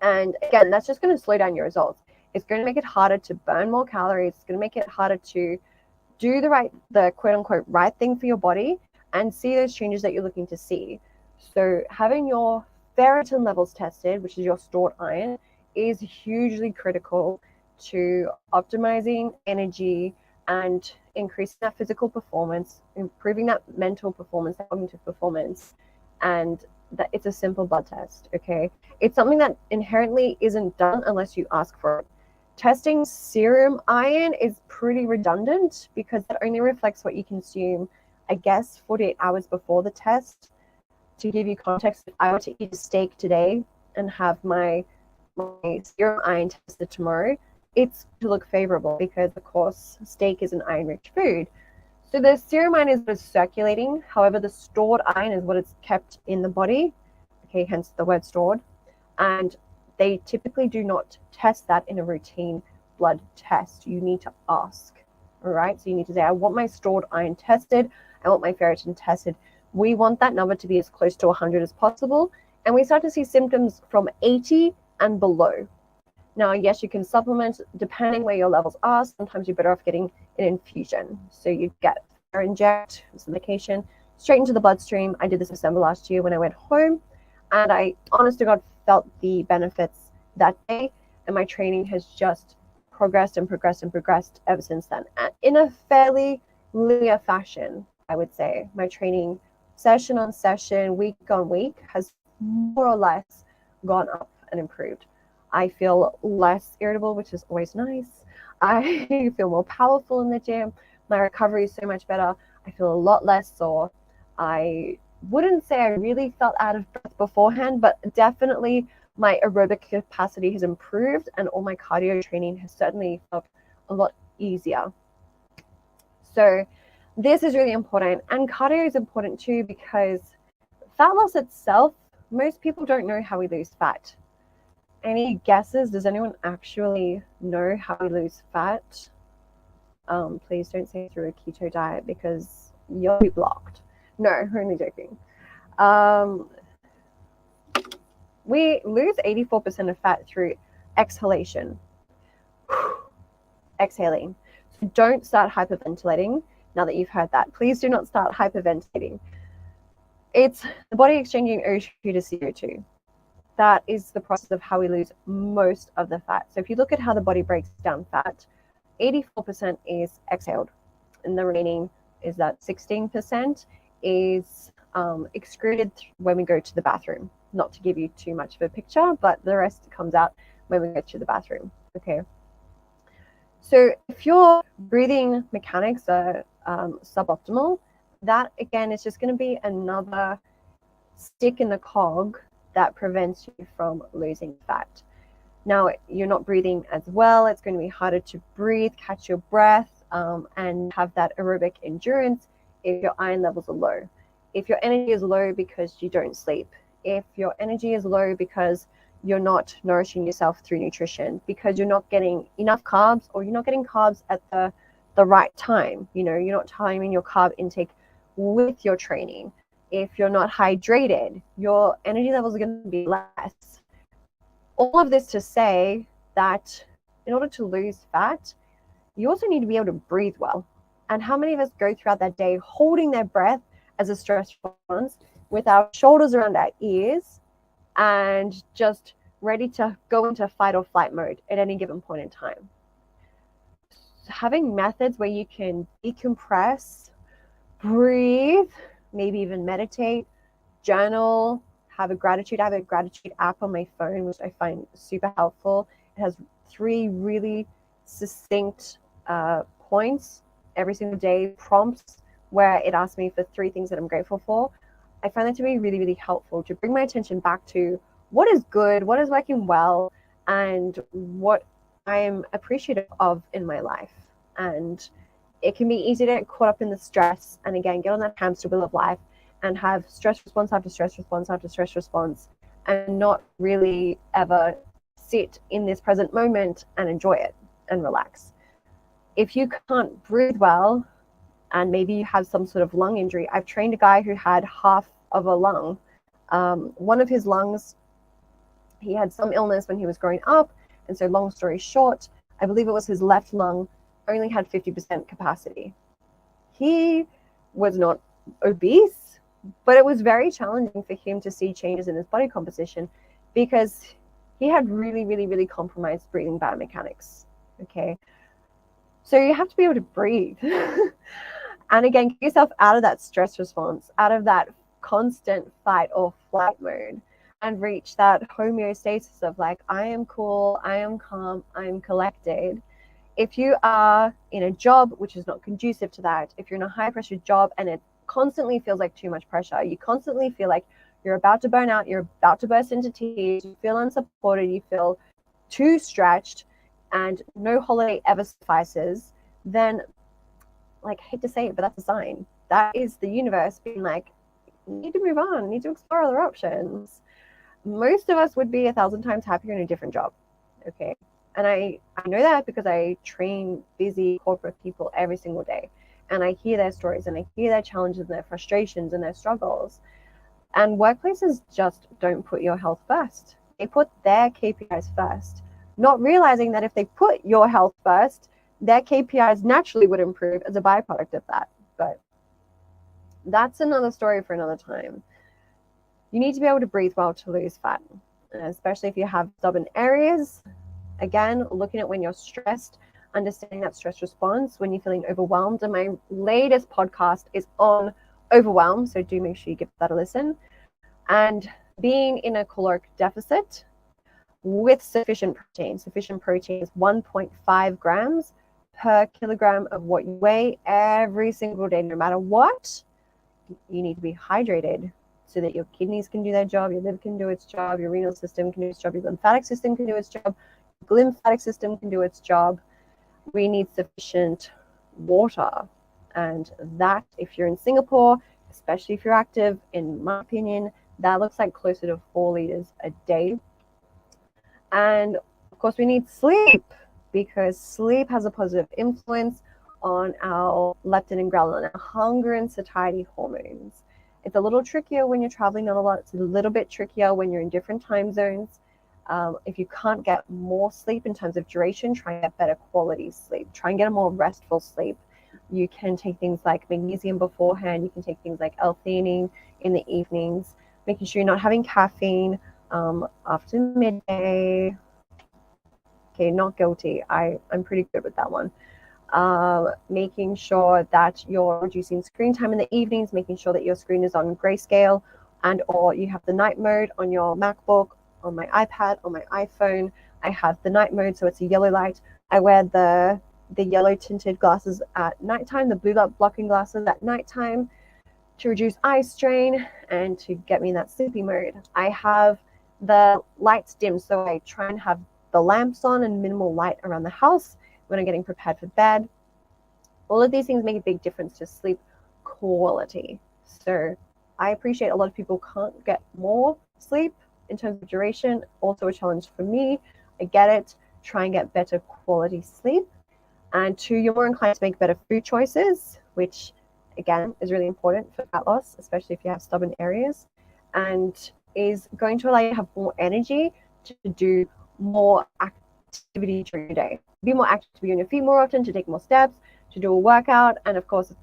S1: And again, that's just going to slow down your results. It's going to make it harder to burn more calories. It's going to make it harder to do the quote unquote right thing for your body and see those changes that you're looking to see. So having your ferritin levels tested, which is your stored iron, is hugely critical to optimizing energy and increasing that physical performance, improving that mental performance, that cognitive performance. And that it's a simple blood test, okay? It's something that inherently isn't done unless you ask for it. Testing serum iron is pretty redundant because that only reflects what you consume, I guess, 48 hours before the test. To give you context, if I were to eat a steak today and have my serum iron tested tomorrow, it's to look favorable because, of course, steak is an iron-rich food. So the serum iron is what is circulating. However, the stored iron is what is kept in the body. Okay, hence the word stored. And they typically do not test that in a routine blood test. You need to ask, all right? So you need to say, I want my stored iron tested. I want my ferritin tested. We want that number to be as close to 100 as possible. And we start to see symptoms from 80 and below. Now, yes, you can supplement depending where your levels are. Sometimes you're better off getting an infusion. So you get inject some medication straight into the bloodstream. I did this December last year when I went home, and I, honest to God, felt the benefits that day. And my training has just progressed and progressed and progressed ever since then. And in a fairly linear fashion, I would say. My training session on session, week on week, has more or less gone up and improved. I feel less irritable, which is always nice. I feel more powerful in the gym. My recovery is so much better. I feel a lot less sore. I wouldn't say I really felt out of breath beforehand, but definitely my aerobic capacity has improved, and all my cardio training has certainly felt a lot easier. So this is really important, and cardio is important too because fat loss itself, most people don't know how we lose fat. Any guesses? Does anyone actually know how we lose fat? Please don't say through a keto diet because you'll be blocked. No, I'm only joking. We lose 84% of fat through exhalation. Exhaling. So don't start hyperventilating now that you've heard that. Please do not start hyperventilating. It's the body exchanging O2 to CO2. That is the process of how we lose most of the fat. So if you look at how the body breaks down fat, 84% is exhaled, and the remaining is that 16% is excreted when we go to the bathroom. Not to give you too much of a picture, but the rest comes out when we go to the bathroom. Okay. So if your breathing mechanics are suboptimal, that again is just going to be another stick in the cog that prevents you from losing fat. Now, you're not breathing as well. It's going to be harder to breathe, catch your breath, and have that aerobic endurance if your iron levels are low. If your energy is low because you don't sleep, if your energy is low because you're not nourishing yourself through nutrition, because you're not getting enough carbs, or you're not getting carbs at the right time, you're not timing your carb intake with your training. If you're not hydrated, your energy levels are going to be less. all of this to say that in order to lose fat, you also need to be able to breathe well. And how many of us go throughout that day holding their breath as a stress response with our shoulders around our ears and just ready to go into fight or flight mode at any given point in time? So having methods where you can decompress, breathe, maybe even meditate, journal, have a gratitude. I have a gratitude app on my phone, which I find super helpful. It has 3 really succinct points every single day, prompts where it asks me for 3 things that I'm grateful for. I find that to be really, really helpful to bring my attention back to what is good, what is working well, and what I am appreciative of in my life. And it can be easy to get caught up in the stress and again get on that hamster wheel of life and have stress response after stress response after stress response and not really ever sit in this present moment and enjoy it and relax. If you can't breathe well and maybe you have some sort of lung injury, I've trained a guy who had half of a lung. One of his lungs, he had some illness when he was growing up, and so long story short, I believe it was his left lung only had 50% capacity. He was not obese, but it was very challenging for him to see changes in his body composition because he had really, really, really compromised breathing biomechanics. Okay. So you have to be able to breathe. And again, get yourself out of that stress response, out of that constant fight or flight mode, and reach that homeostasis of like, I am cool, I am calm, I am collected. If you are in a job which is not conducive to that, if you're in a high pressure job and it constantly feels like too much pressure, you constantly feel like you're about to burn out, you're about to burst into tears, you feel unsupported, you feel too stretched, and no holiday ever suffices, then, like, I hate to say it, but that's a sign. That is the universe being like, you need to move on, you need to explore other options. Most of us would be 1,000 times happier in a different job. Okay. And I know that because I train busy corporate people every single day. And I hear their stories and I hear their challenges and their frustrations and their struggles. And workplaces just don't put your health first. They put their KPIs first, not realizing that if they put your health first, their KPIs naturally would improve as a byproduct of that. But that's another story for another time. You need to be able to breathe well to lose fat, especially if you have stubborn areas. Again, looking at when you're stressed, understanding that stress response, when you're feeling overwhelmed. And my latest podcast is on overwhelm, so do make sure you give that a listen. And being in a caloric deficit with sufficient protein. Sufficient protein is 1.5 grams per kilogram of what you weigh every single day, no matter what. You need to be hydrated so that your kidneys can do their job, your liver can do its job, your renal system can do its job, your lymphatic system can do its job, lymphatic system can do its job. We need sufficient water. And that, if you're in Singapore, especially if you're active, in my opinion, that looks like closer to 4 liters a day. And of course, we need sleep because sleep has a positive influence on our leptin and ghrelin, our hunger and satiety hormones. It's a little trickier when you're traveling not a lot. It's a little bit trickier when you're in different time zones. If you can't get more sleep in terms of duration, try and get better quality sleep. Try and get a more restful sleep. You can take things like magnesium beforehand. You can take things like L-theanine in the evenings, making sure you're not having caffeine after midday. Okay, not guilty. I'm pretty good with that one. Making sure that you're reducing screen time in the evenings, making sure that your screen is on grayscale and or you have the night mode on your MacBook, on my iPad, on my iPhone. I have the night mode, so it's a yellow light. I wear the yellow tinted glasses at nighttime, the blue light blocking glasses at nighttime to reduce eye strain and to get me in that sleepy mode. I have the lights dim, so I try and have the lamps on and minimal light around the house when I'm getting prepared for bed. All of these things make a big difference to sleep quality. So I appreciate a lot of people can't get more sleep in terms of duration. Also a challenge for me. I get it. Try and get better quality sleep. And 2, you're more inclined to make better food choices, which again is really important for fat loss, especially if you have stubborn areas, and is going to allow you to have more energy to do more activity during your day. Be more active, to be on your feet more often, to take more steps, to do a workout. And of course,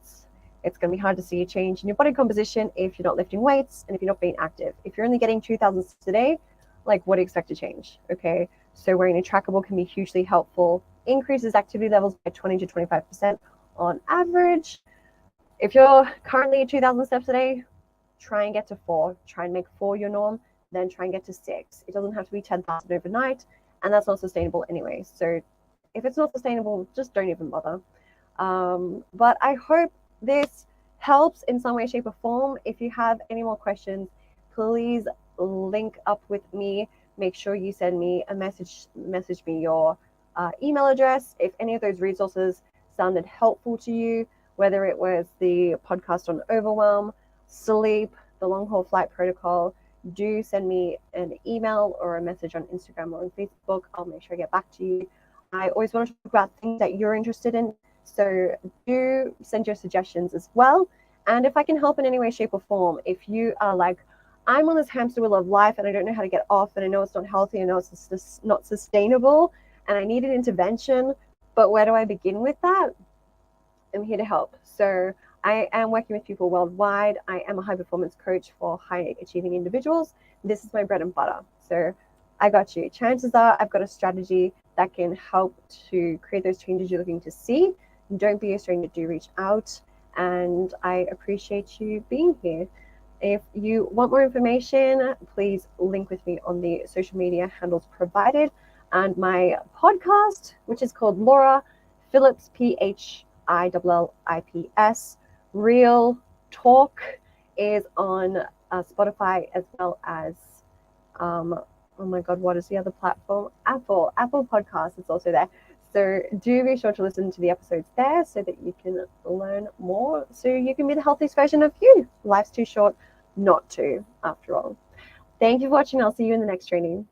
S1: it's going to be hard to see a change in your body composition if you're not lifting weights and if you're not being active. If you're only getting 2,000 steps a day, like, what do you expect to change? Okay, so wearing a trackable can be hugely helpful. Increases activity levels by 20 to 25% on average. If you're currently at 2,000 steps a day, try and get to 4. Try and make 4 your norm, then try and get to 6. It doesn't have to be 10,000 overnight, and that's not sustainable anyway. So if it's not sustainable, just don't even bother. But I hope this helps in some way, shape, or form. If you have any more questions, please link up with me. Make sure you send me a message me your email address. If any of those resources sounded helpful to you, whether it was the podcast on overwhelm, sleep, the long haul flight protocol, do send me an email or a message on Instagram or on Facebook. I'll make sure I get back to you. I always want to talk about things that you're interested in, so do send your suggestions as well. And if I can help in any way, shape, or form, if you are like, I'm on this hamster wheel of life and I don't know how to get off, and I know it's not healthy, and I know it's not sustainable, and I need an intervention, but where do I begin with that? I'm here to help. So I am working with people worldwide. I am a high performance coach for high achieving individuals. This is my bread and butter. So I got you. Chances are I've got a strategy that can help to create those changes you're looking to see. Don't be a stranger, do reach out. And I appreciate you being here. If you want more information, please link with me on the social media handles provided. And my podcast, which is called Laura Phillips, PHILLIPS, Real Talk, is on Spotify, as well as, oh my God, what is the other platform? Apple Podcasts is also there. So do be sure to listen to the episodes there so that you can learn more, so you can be the healthiest version of you. Life's too short not to, after all. Thank you for watching. I'll see you in the next training.